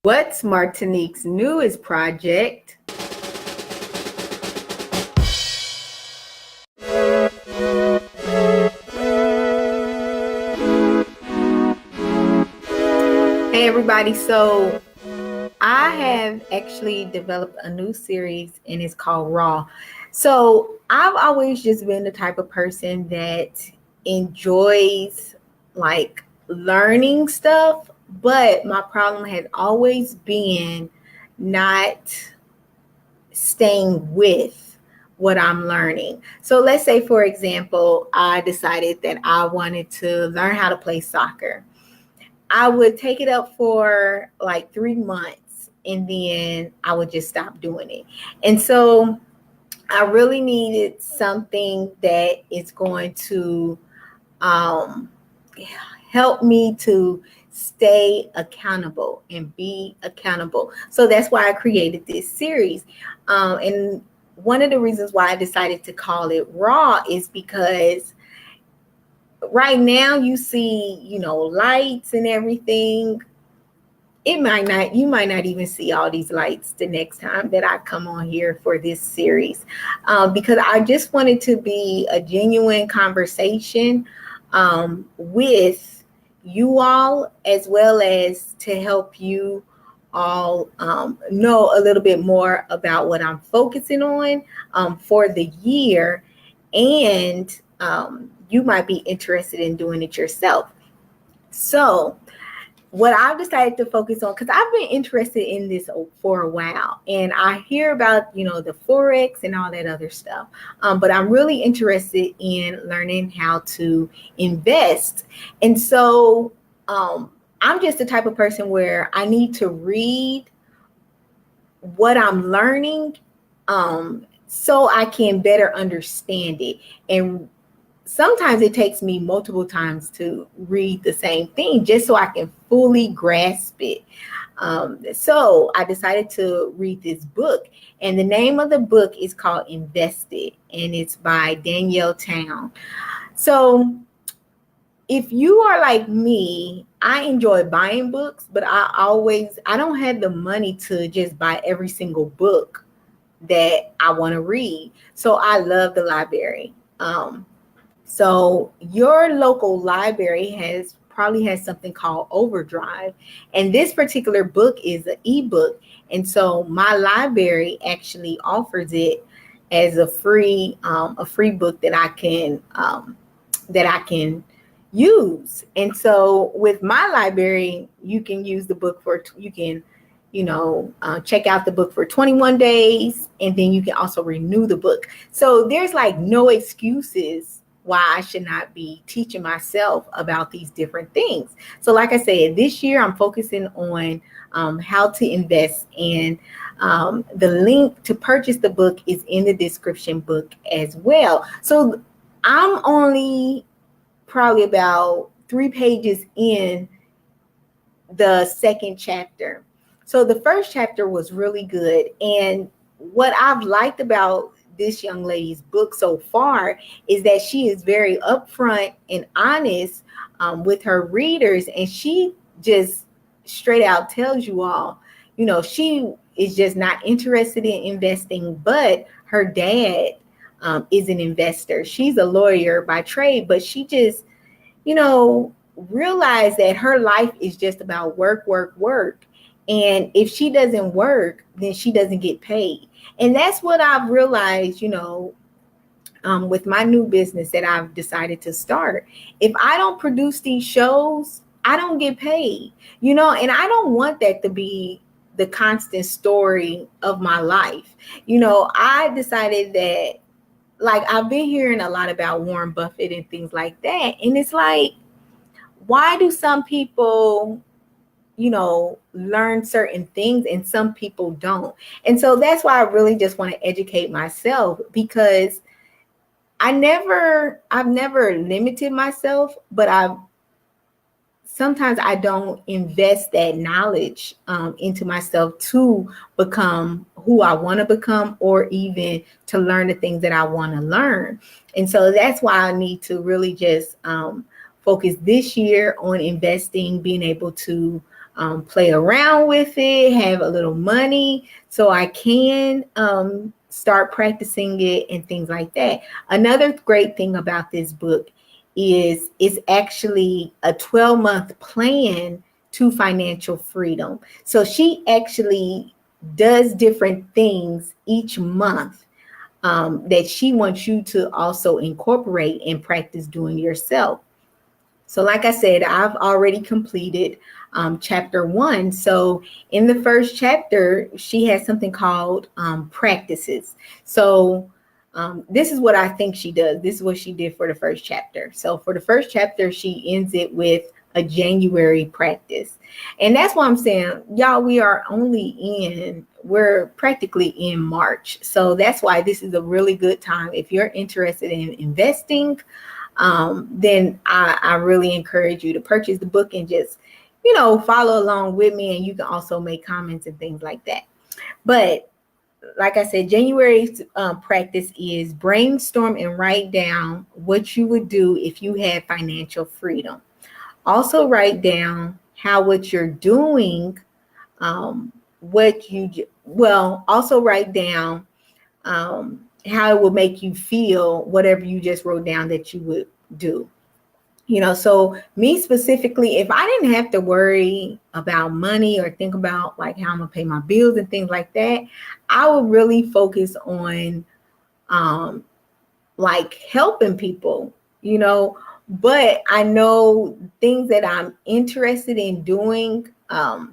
What's Martinique's newest project? Hey everybody, so I have actually developed a new series and it's called Raw. So I've always just been the type of person that enjoys like learning stuff, but my problem has always been not staying with what I'm learning. So let's say, for example, I decided that I wanted to learn how to play soccer. I would take it up for like 3 months and then I would just stop doing it. And so I really needed something that is going to um, help me to stay accountable and be accountable. So that's why I created this series. And one of the reasons why I decided to call it Raw is because right now you see, lights and everything. You might not even see all these lights the next time that I come on here for this series, because I just wanted to be a genuine conversation with you all, as well as to help you all know a little bit more about what I'm focusing on for the year, and you might be interested in doing it yourself. So what I've decided to focus on, because I've been interested in this for a while, and I hear about, the Forex and all that other stuff. But I'm really interested in learning how to invest. And so I'm just the type of person where I need to read what I'm learning so I can better understand it. And sometimes it takes me multiple times to read the same thing just so I can fully grasp it. So I decided to read this book, and the name of the book is called Invested, and it's by Danielle. So if you are like me, I enjoy buying books, but I don't have the money to just buy every single book that I want to read. So I love the library. So your local library probably has something called Overdrive, and this particular book is an ebook. And so my library actually offers it as a free book that I can use. And so with my library, you can use the book check out the book for 21 days, and then you can also renew the book. So there's like no excuses why I should not be teaching myself about these different things. So like I said, this year I'm focusing on how to invest, and the link to purchase the book is in the description book as well. So I'm only probably about 3 pages in the second chapter. So the first chapter was really good. And what I've liked about this young lady's book so far is that she is very upfront and honest with her readers. And she just straight out tells you all, she is just not interested in investing, but her dad is an investor. She's a lawyer by trade, but she just, realized that her life is just about work, work, work. And if she doesn't work, then she doesn't get paid. And that's what I've realized, with my new business that I've decided to start. If I don't produce these shows, I don't get paid, and I don't want that to be the constant story of my life. I decided that, like, I've been hearing a lot about Warren Buffett and things like that. And it's like, why do some people learn certain things and some people don't? And so that's why I really just want to educate myself, because I've never limited myself, but sometimes I don't invest that knowledge into myself to become who I want to become, or even to learn the things that I want to learn. And so that's why I need to really just focus this year on investing, being able to play around with it, have a little money so I can start practicing it and things like that. Another great thing about this book is it's actually a 12-month plan to financial freedom. So she actually does different things each month that she wants you to also incorporate and practice doing yourself. So, like I said, I've already completed chapter 1. So, in the first chapter, she has something called practices. So, this is what I think she does. This is what she did for the first chapter. So, for the first chapter, she ends it with a January practice. And that's why I'm saying, y'all, we're practically in March. So, that's why this is a really good time. If you're interested in investing, then I really encourage you to purchase the book and just, follow along with me. And you can also make comments and things like that. But like I said, January's practice is brainstorm and write down what you would do if you had financial freedom. Also write down how what you're doing, also write down how it will make you feel, whatever you just wrote down that you would do. So me specifically, if I didn't have to worry about money or think about like how I'm gonna pay my bills and things like that, I would really focus on like helping people, but I know things that I'm interested in doing. I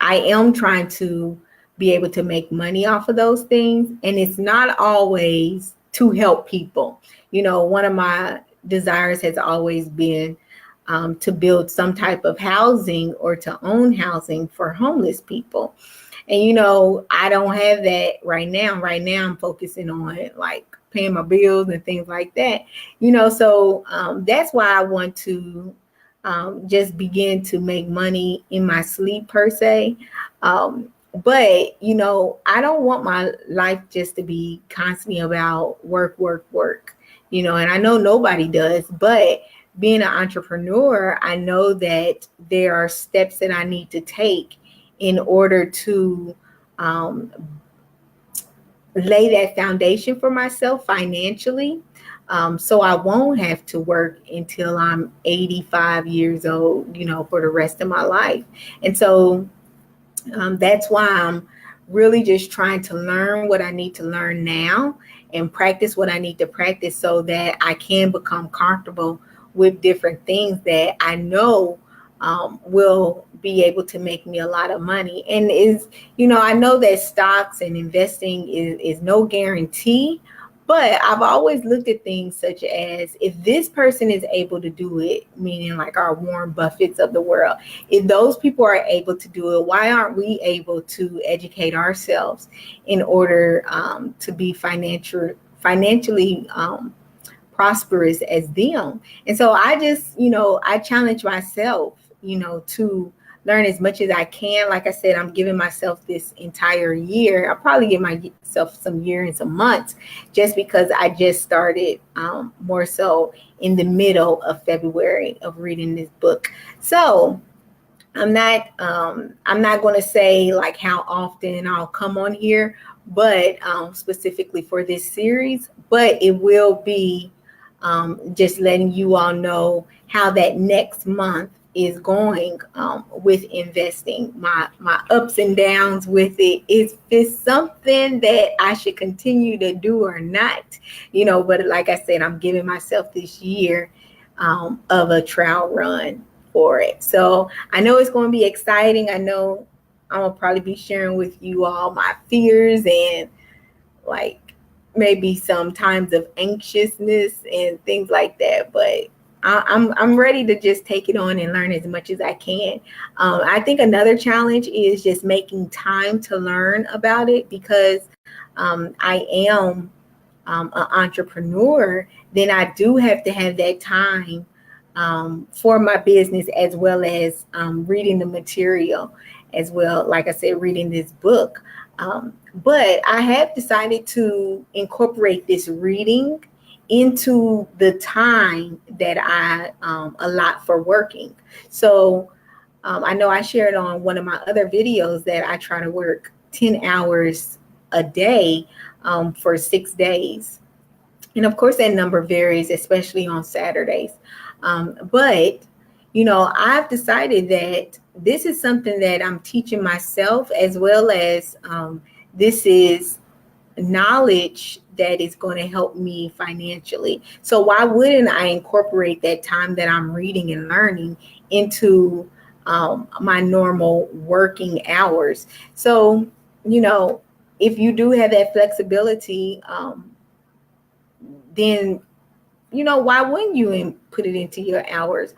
am trying to be able to make money off of those things. And it's not always to help people. One of my desires has always been to build some type of housing or to own housing for homeless people. And, I don't have that right now. Right now, I'm focusing on like paying my bills and things like that, so that's why I want to just begin to make money in my sleep per se. But, I don't want my life just to be constantly about work, work, work, and I know nobody does, but being an entrepreneur, I know that there are steps that I need to take in order to lay that foundation for myself financially. So I won't have to work until I'm 85 years old, for the rest of my life. And so that's why I'm really just trying to learn what I need to learn now and practice what I need to practice so that I can become comfortable with different things that I know will be able to make me a lot of money. And I know that stocks and investing is no guarantee, but I've always looked at things such as if this person is able to do it, meaning like our Warren Buffetts of the world, if those people are able to do it, why aren't we able to educate ourselves in order to be financially prosperous as them? And so I just, I challenge myself, to learn as much as I can. Like I said, I'm giving myself this entire year. I'll probably give myself some year and some months just because I just started more so in the middle of February of reading this book. So I'm not going to say like how often I'll come on here, but specifically for this series, but it will be just letting you all know how that next month is going with investing, my ups and downs with it. Is this something that I should continue to do or not? But like I said, I'm giving myself this year of a trial run for it. So I know it's going to be exciting. I know I'm going to probably be sharing with you all my fears and like maybe some times of anxiousness and things like that. But I'm ready to just take it on and learn as much as I can. I think another challenge is just making time to learn about it because I am an entrepreneur. Then I do have to have that time for my business as well as reading the material as well. Like I said, reading this book. But I have decided to incorporate this reading into the time that I allot for working. So I know I shared on one of my other videos that I try to work 10 hours a day for 6 days. And of course, that number varies, especially on Saturdays. But, I've decided that this is something that I'm teaching myself, as well as this is knowledge that is going to help me financially. So why wouldn't I incorporate that time that I'm reading and learning into my normal working hours? So, if you do have that flexibility, then why wouldn't you put it into your hours?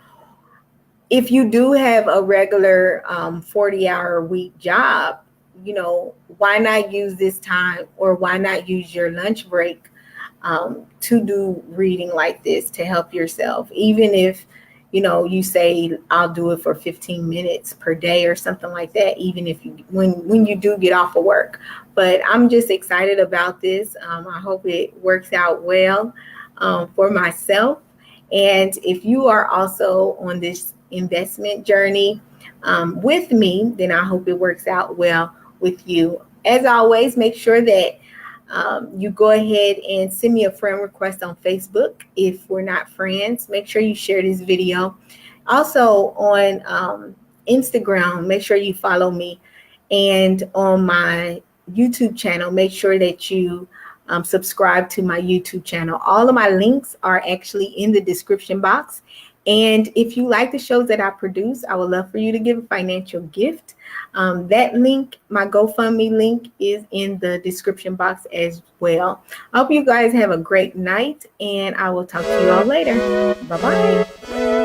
If you do have a regular 40-hour week job, why not use this time, or why not use your lunch break to do reading like this to help yourself? Even if, you say, I'll do it for 15 minutes per day or something like that, even if when you do get off of work. But I'm just excited about this. I hope it works out well for myself. And if you are also on this investment journey with me, then I hope it works out well with you. As always, make sure that you go ahead and send me a friend request on Facebook. If we're not friends, make sure you share this video. Also on Instagram, make sure you follow me. And on my YouTube channel, make sure that you subscribe to my YouTube channel. All of my links are actually in the description box. And if you like the shows that I produce, I would love for you to give a financial gift. That link, my GoFundMe link, is in the description box as well. I hope you guys have a great night, and I will talk to you all later. Bye-bye.